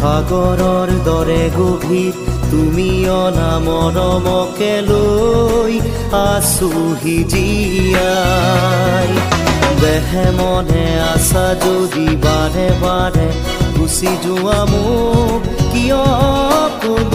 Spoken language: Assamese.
সাগৰৰ দৰে গভীৰ তুমি অনা মৰমকে লৈ আছোহি জীয়াই দেহে মনে আছা যদি বাৰে বাৰে গুচি যোৱা মোক কিয় ক'ব